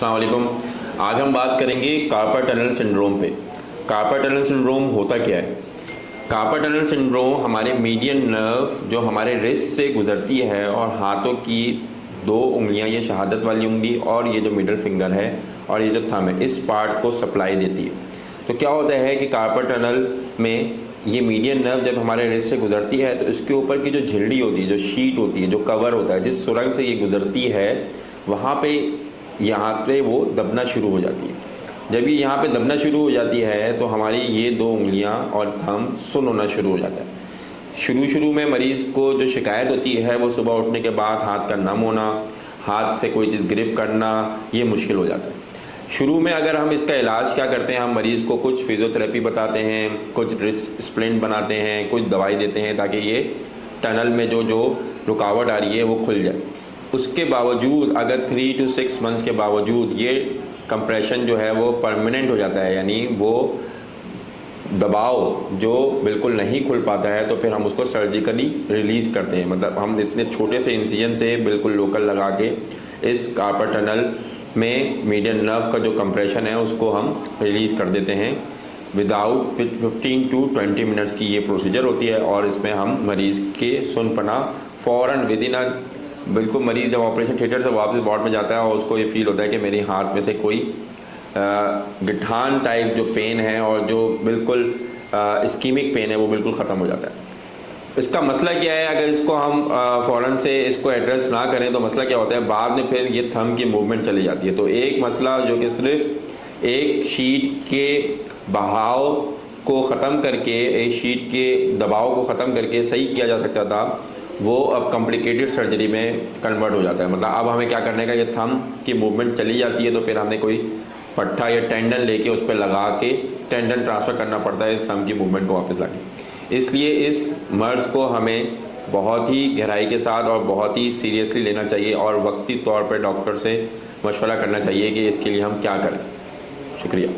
अस्सलाम वालेकुम। आज हम बात करेंगे कार्पल टनल सिंड्रोम पे। कार्पल टनल सिंड्रोम होता क्या है? कार्पल टनल सिंड्रोम हमारे मीडियन नर्व जो हमारे रिस्ट से गुजरती है और हाथों की दो उंगलियां, ये शहादत वाली उंगली और ये जो मिडिल फिंगर है और ये जो थंब है, इस पार्ट को सप्लाई देती है। तो क्या होता है कि कार्पल टनल में ये मीडियन नर्व जब हमारे रिस्ट से गुजरती है तो इसके ऊपर की जो झिल्ली होती है, जो शीट होती है, जो कवर होता है, जिस सुरंग से ये गुजरती है वहाँ पे यहाँ पे वो दबना शुरू हो जाती है। जब ये यहाँ पे दबना शुरू हो जाती है तो हमारी ये दो उंगलियाँ और थंब सुन्न होना शुरू हो जाता है। शुरू में मरीज़ को जो शिकायत होती है वो सुबह उठने के बाद हाथ का नम होना, हाथ से कोई चीज़ ग्रिप करना, ये मुश्किल हो जाता है। शुरू में अगर हम इसका इलाज क्या करते हैं, हम मरीज़ को कुछ फिज़ियोथेरेपी बताते हैं, कुछ रिस्ट स्प्लिंट बनाते हैं, कुछ दवाई देते हैं ताकि ये टनल में जो रुकावट आ रही है वो खुल जाए। उसके बावजूद अगर 3 to 6 मंथ्स के बावजूद ये कंप्रेशन जो है वो परमानेंट हो जाता है, यानी वो दबाव जो बिल्कुल नहीं खुल पाता है, तो फिर हम उसको सर्जिकली रिलीज़ करते हैं। मतलब हम इतने छोटे से इंसिजन से बिल्कुल लोकल लगा के इस कार्पल टनल में मीडियन नर्व का जो कंप्रेशन है उसको हम रिलीज़ कर देते हैं। विदाउट 15 to 20 मिनट्स की ये प्रोसीजर होती है और इसमें हम मरीज़ के सुनपना फ़ौरन विदिन बिल्कुल, मरीज़ जब ऑपरेशन थिएटर से वापस वार्ड में जाता है और उसको ये फील होता है कि मेरे हाथ में से कोई गिठान टाइप जो पेन है और जो बिल्कुल इस्कीमिक पेन है वो बिल्कुल ख़त्म हो जाता है। इसका मसला क्या है, अगर इसको हम फ़ौरन से इसको एड्रेस ना करें तो मसला क्या होता है, बाद में फिर ये थंब की मूवमेंट चली जाती है। तो एक मसला जो कि सिर्फ एक शीट के बहाव को ख़त्म करके, एक शीट के दबाव को ख़त्म करके सही किया जा सकता था, वो अब कॉम्प्लिकेटेड सर्जरी में कन्वर्ट हो जाता है। मतलब अब हमें क्या करने का, ये थंब की मूवमेंट चली जाती है तो फिर हमें कोई पट्टा या टेंडन लेके उस पर लगा के टेंडन ट्रांसफ़र करना पड़ता है इस थंब की मूवमेंट को वापस लाके। इसलिए इस मर्ज़ को हमें बहुत ही गहराई के साथ और बहुत ही सीरियसली लेना चाहिए और वक्ती तौर पर डॉक्टर से मशवरा करना चाहिए कि इसके लिए हम क्या करें। शुक्रिया।